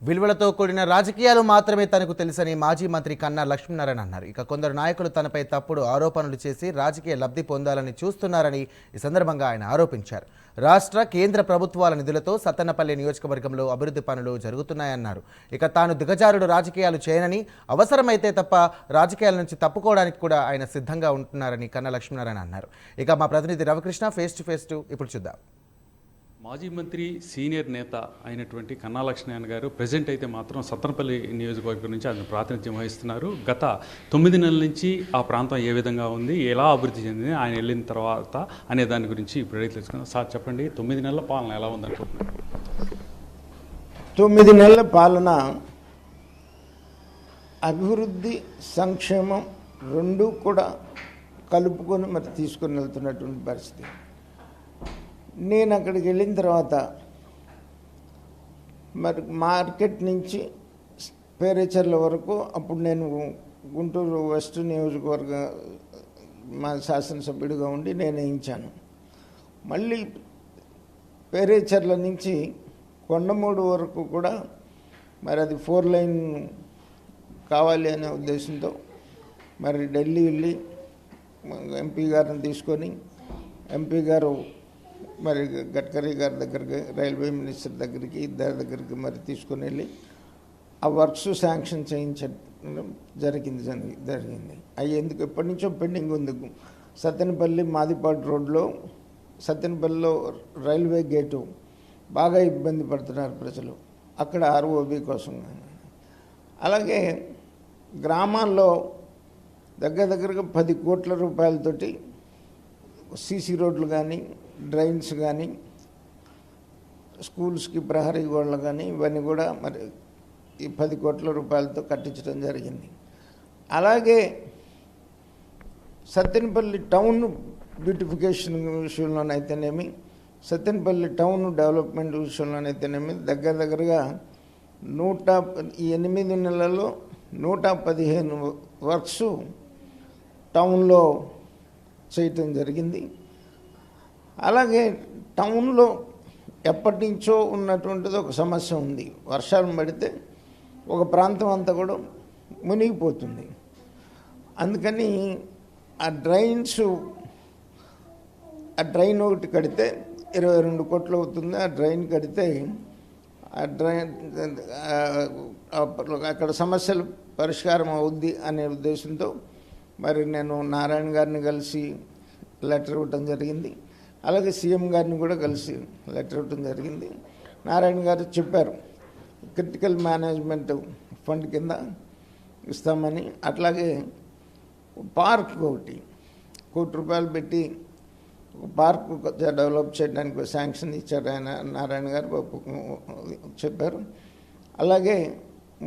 విలువలతో కూడిన రాజకీయాలు మాత్రమే తనకు తెలుసని మాజీ మంత్రి కన్నా లక్ష్మీనారాయణ అన్నారు. ఇక కొందరు నాయకులు తనపై తప్పుడు ఆరోపణలు చేసి రాజకీయ లబ్ధి పొందాలని చూస్తున్నారని ఈ సందర్భంగా ఆయన ఆరోపించారు. రాష్ట్ర కేంద్ర ప్రభుత్వాల నిధులతో సత్తెనపల్లి నియోజకవర్గంలో అభివృద్ధి పనులు జరుగుతున్నాయన్నారు. ఇక తాను దిగజారుడు రాజకీయాలు చేయనని, అవసరమైతే తప్ప రాజకీయాల నుంచి తప్పుకోవడానికి కూడా ఆయన సిద్ధంగా ఉంటున్నారని కన్నా లక్ష్మీనారాయణ అన్నారు. ఇక మా ప్రతినిధి రవికృష్ణ ఫేస్ టు ఫేస్ ఇప్పుడు చూద్దాం. మాజీ మంత్రి సీనియర్ నేత అయినటువంటి కన్నా లక్ష్మీనారాయణ గారు ప్రజెంట్ అయితే మాత్రం సత్తెనపల్లి నియోజకవర్గం నుంచి ఆయన ప్రాతినిధ్యం వహిస్తున్నారు. గత 9 నెలల నుంచి ఆ ప్రాంతం ఏ విధంగా ఉంది, ఎలా అభివృద్ధి చెందింది, ఆయన వెళ్ళిన తర్వాత అనే దాని గురించి ఇప్పుడు అడిగి తెలుసుకుందాం. సార్ చెప్పండి, 9 నెలల పాలన ఎలా ఉందనుకుంటున్నారు? 9 నెలల పాలన అభివృద్ధి సంక్షేమం రెండూ కూడా కలుపుకొని మరి తీసుకొని వెళ్తున్నటువంటి పరిస్థితి. నేను అక్కడికి వెళ్ళిన తర్వాత మరి మార్కెట్ నుంచి పేరేచర్ల వరకు అప్పుడు నేను గుంటూరు వెస్ట్ నియోజకవర్గ మా శాసనసభ్యుడిగా ఉండి నేను వేయించాను. మళ్ళీ పేరేచర్ల నుంచి కొండమూడు వరకు కూడా మరి అది 4 లైన్ కావాలి అనే ఉద్దేశంతో మరి ఢిల్లీ వెళ్ళి ఎంపీ గారిని తీసుకొని ఎంపీ గారు మరి గడ్కరీ గారి దగ్గరికి, రైల్వే మినిస్టర్ దగ్గరికి, ఇద్దరి దగ్గరికి మరి తీసుకొని వెళ్ళి ఆ వర్క్స్ శాంక్షన్ చేయించడం జరిగింది. అవి ఎందుకు ఎప్పటి నుంచో పెండింగ్ ఉంది. సత్తెనపల్లి మాదిపాడు రోడ్లో సత్తెనపల్లిలో రైల్వే గేటు బాగా ఇబ్బంది పడుతున్నారు ప్రజలు, అక్కడ ఆర్ఓబి కోసం. అలాగే గ్రామాల్లో దగ్గరగా 10 కోట్ల రూపాయలతోటి సీసీ రోడ్లు కానీ, డ్రైన్స్ కానీ, స్కూల్స్కి ప్రహరీ గోడలు కానీ ఇవన్నీ కూడా మరి ఈ 10 కోట్ల రూపాయలతో కట్టించడం జరిగింది. అలాగే సత్తెనపల్లి టౌన్ బ్యూటిఫికేషన్ విషయంలోనైతేనేమి, సత్తెనపల్లి టౌన్ డెవలప్మెంట్ విషయంలోనైతేనేమి దగ్గరగా 8 నెలల్లో 115 వర్క్స్ టౌన్లో చేయటం జరిగింది. అలాగే టౌన్లో ఎప్పటి నుంచో ఉన్నటువంటిది ఒక సమస్య ఉంది. వర్షాలు పడితే ఒక ప్రాంతం అంతా కూడా మునిగిపోతుంది. అందుకని ఆ డ్రైన్ ఒకటి కడితే 22 కోట్లు అవుతుంది. ఆ డ్రైన్ కడితే అక్కడ సమస్యలు పరిష్కారం అవుద్ది అనే ఉద్దేశంతో మరి నేను నారాయణ గారిని కలిసి లెటర్ ఇవ్వటం జరిగింది. అలాగే సీఎం గారిని కూడా కలిసి లెటర్ ఇవ్వటం జరిగింది. నారాయణ గారు చెప్పారు క్రిటికల్ మేనేజ్మెంట్ ఫండ్ కింద ఇస్తామని. అట్లాగే పార్క్ ఒకటి 1 కోటి రూపాయలు పెట్టి పార్క్ డెవలప్ చేయడానికి శాంక్షన్ ఇచ్చారు ఆయన, నారాయణ గారు చెప్పారు. అలాగే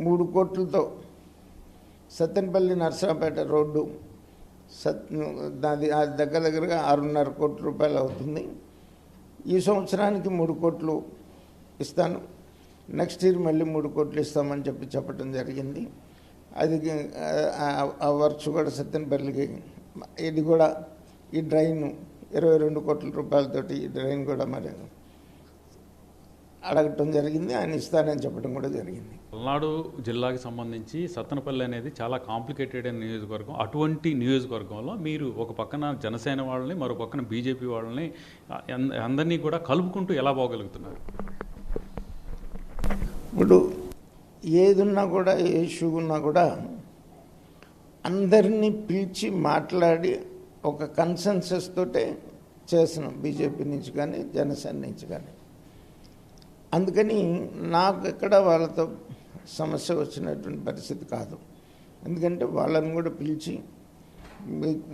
3 కోట్లతో సత్తెనపల్లి నర్సరాపేట రోడ్డు దగ్గరగా 6.5 కోట్ల రూపాయలు అవుతుంది. ఈ సంవత్సరానికి 3 కోట్లు ఇస్తాను, నెక్స్ట్ ఇయర్ మళ్ళీ 3 కోట్లు ఇస్తామని చెప్పటం జరిగింది. అది ఆ వర్క్స్ కూడా సత్తెనపల్లికి, ఇది కూడా ఈ డ్రైన్ 22 కోట్ల రూపాయలతోటి ఈ డ్రైన్ కూడా మరి అడగటం జరిగింది. ఆయన ఇస్తానని చెప్పడం కూడా జరిగింది. పల్నాడు జిల్లాకి సంబంధించి సత్తెనపల్లి అనేది చాలా కాంప్లికేటెడ్ అయిన నియోజకవర్గం. అటువంటి నియోజకవర్గంలో మీరు ఒక పక్కన జనసేన వాళ్ళని, మరో పక్కన బీజేపీ వాళ్ళని అందరినీ కూడా కలుపుకుంటూ ఎలా పోగలుగుతున్నారు? ఇప్పుడు ఏదున్నా కూడా, ఏ ఇష్యూ ఉన్నా కూడా అందరినీ పిలిచి మాట్లాడి ఒక కన్సెన్సస్ తోటే చేస్తున్నాం, బీజేపీ నుంచి కానీ జనసేన నుంచి కానీ. అందుకని నాకు ఎక్కడ వాళ్ళతో సమస్య వచ్చినటువంటి పరిస్థితి కాదు. ఎందుకంటే వాళ్ళని కూడా పిలిచి మీకు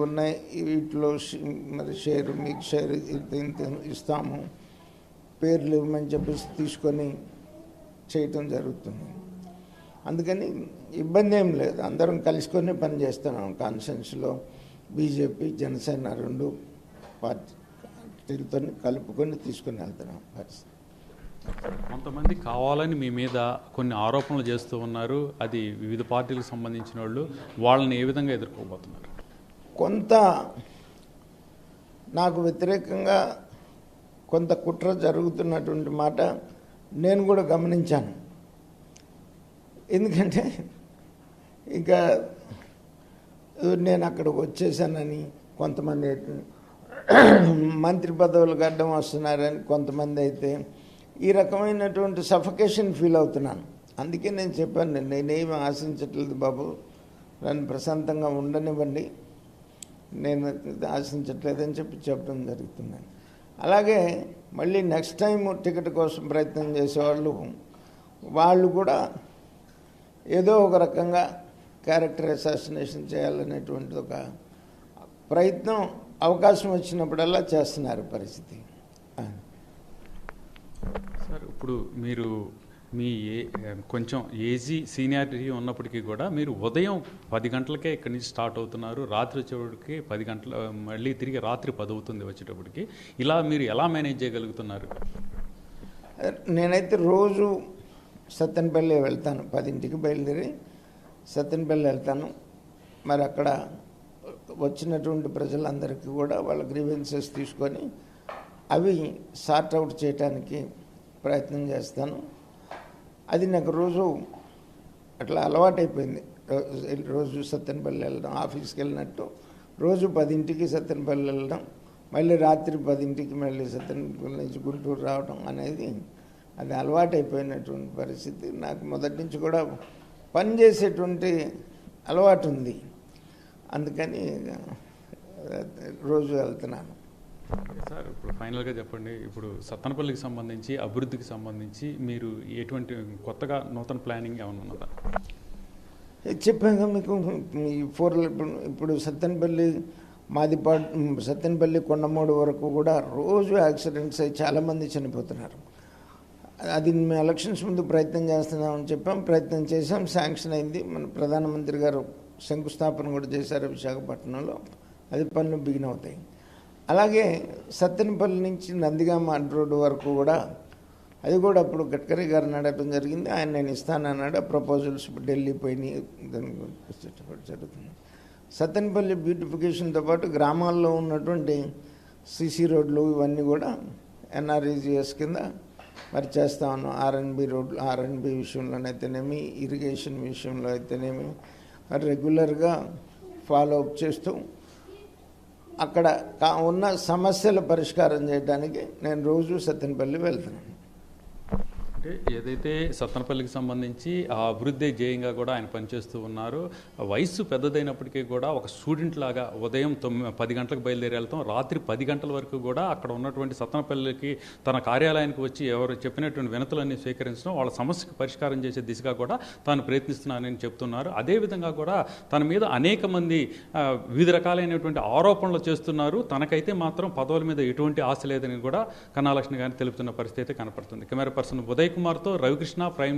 ఉన్నాయి వీటిలో మరి షేర్, మీకు షేర్ ఇంత ఇస్తాము, పేర్లు ఇవ్వమని చెప్పేసి తీసుకొని చేయటం జరుగుతుంది. అందుకని ఇబ్బంది ఏం లేదు, అందరం కలుసుకొని పనిచేస్తున్నాం. కాన్ఫరెన్స్లో బీజేపీ జనసేన 2 పార్టీలతో కలుపుకొని తీసుకొని వెళ్తున్నాం పరిస్థితి. కొంతమంది కావాలని మీ మీద కొన్ని ఆరోపణలు చేస్తూ ఉన్నారు, అది వివిధ పార్టీలకు సంబంధించిన వాళ్ళని ఏ విధంగా ఎదుర్కోబోతున్నారు? కొంత నాకు వ్యతిరేకంగా కొంత కుట్ర జరుగుతున్నటువంటి మాట నేను కూడా గమనించాను. ఎందుకంటే ఇంకా నేను అక్కడికి వచ్చేసానని కొంతమంది మంత్రి పదవులకు అడ్డం వస్తున్నారని కొంతమంది అయితే ఈ రకమైనటువంటి సఫకేషన్ ఫీల్ అవుతున్నాను. అందుకే నేను చెప్పాను, నేనేమి ఆశించట్లేదు బాబు, నన్ను ప్రశాంతంగా ఉండనివ్వండి, నేను ఆశించట్లేదని చెప్పడం జరుగుతుంది. అలాగే మళ్ళీ నెక్స్ట్ టైం టికెట్ కోసం ప్రయత్నం చేసేవాళ్ళు వాళ్ళు కూడా ఏదో ఒక రకంగా క్యారెక్టర్ అసాసినేషన్ చేయాలనేటువంటి ఒక ప్రయత్నం అవకాశం వచ్చినప్పుడల్లా చేస్తున్నారు పరిస్థితి. సార్, ఇప్పుడు మీరు మీ కొంచెం ఏజీ సీనియారిటీ ఉన్నప్పటికీ కూడా మీరు ఉదయం 10 గంటలకే ఇక్కడి నుంచి స్టార్ట్ అవుతున్నారు, రాత్రి వచ్చేటప్పటికి 10 గంటల, మళ్ళీ తిరిగి రాత్రి 10 అవుతుంది వచ్చేటప్పటికి. ఇలా మీరు ఎలా మేనేజ్ చేయగలుగుతున్నారు? నేనైతే రోజు సత్తెనపల్లి వెళ్తాను, 10ంటికి బయలుదేరి సత్తెనపల్లి వెళ్తాను. మరి అక్కడ వచ్చినటువంటి ప్రజలందరికీ కూడా వాళ్ళ గ్రీవెన్సెస్ తీసుకొని అవి సార్ట్ అవుట్ చేయడానికి ప్రయత్నం చేస్తాను. అది నాకు రోజు అట్లా అలవాటైపోయింది. రోజు సత్తెనపల్లి వెళ్ళడం, ఆఫీస్కి వెళ్ళినట్టు రోజు 10ంటికి సత్తెనపల్లి వెళ్ళడం, మళ్ళీ రాత్రి 10ంటికి మళ్ళీ సత్తెనపల్లి నుంచి గుంటూరు రావడం అనేది అది అలవాటైపోయినటువంటి పరిస్థితి. నాకు మొదటి నుంచి కూడా పని చేసేటువంటి అలవాటు ఉంది, అందుకని రోజు వెళ్తున్నాను. సార్, ఇప్పుడు ఫైనల్గా చెప్పండి, ఇప్పుడు సత్తెనపల్లికి సంబంధించి అభివృద్ధికి సంబంధించి మీరు ఎటువంటి కొత్తగా నూతన ప్లానింగ్ ఏమైనా ఉన్నదా? చెప్పాక మీకు ఈ 4 ఇప్పుడు సత్తెనపల్లి కొండమూడు వరకు కూడా రోజు యాక్సిడెంట్స్ అయ్యి చాలామంది చనిపోతున్నారు. అది మేము ఎలక్షన్స్ ముందు ప్రయత్నం చేస్తున్నామని చెప్పాం, ప్రయత్నం చేసాం, శాంక్షన్ అయింది. మన ప్రధానమంత్రి గారు శంకుస్థాపన కూడా చేశారు విశాఖపట్నంలో, అది పనులు బిగిన్ అవుతాయి. అలాగే సత్తెనపల్లి నుంచి నందిగామ రోడ్డు వరకు కూడా అది కూడా అప్పుడు గడ్కరీ గారిని అడగడం జరిగింది. ఆయన నేను ఇస్తానన్నాడు. ప్రపోజల్స్ ఢిల్లీ పోయినాయి, జరుగుతుంది. సత్తెనపల్లి బ్యూటిఫికేషన్తో పాటు గ్రామాల్లో ఉన్నటువంటి సిసి రోడ్లు ఇవన్నీ కూడా ఎన్ఆర్ఈజిఎస్ కింద మరి చేస్తా ఉన్నాం. ఆర్ఎన్బి విషయంలోనైతేనేమి, ఇరిగేషన్ విషయంలో అయితేనేమి మరి రెగ్యులర్గా ఫాలో అప్ చేస్తూ అక్కడ ఉన్న సమస్యల పరిష్కారం చేయడానికి నేను రోజు సత్తెనపల్లి వెళ్తున్నాను. అంటే ఏదైతే సత్తెనపల్లికి సంబంధించి ఆ అభివృద్ధి ధ్యేయంగా కూడా ఆయన పనిచేస్తూ ఉన్నారు. వయసు పెద్దదైనప్పటికీ కూడా ఒక స్టూడెంట్ లాగా ఉదయం 10 గంటలకు బయలుదేరి వెళ్తాం, రాత్రి 10 గంటల వరకు కూడా అక్కడ ఉన్నటువంటి సత్తెనపల్లికి తన కార్యాలయానికి వచ్చి ఎవరు చెప్పినటువంటి వినతులన్నీ స్వీకరించడం, వాళ్ళ సమస్యకు పరిష్కారం చేసే దిశగా కూడా తాను ప్రయత్నిస్తున్నానని చెప్తున్నారు. అదేవిధంగా కూడా తన మీద అనేక మంది వివిధ రకాలైనటువంటి ఆరోపణలు చేస్తున్నారు. తనకైతే మాత్రం పదవుల మీద ఎటువంటి ఆశ లేదని కూడా కన్నా లక్ష్మి గారిని తెలుపుతున్న పరిస్థితి కనపడుతుంది. కెమెరా పర్సన్ ఉదయ్ కుమార్తో రవికృష్ణ, ప్రైమ్ న్యూస్.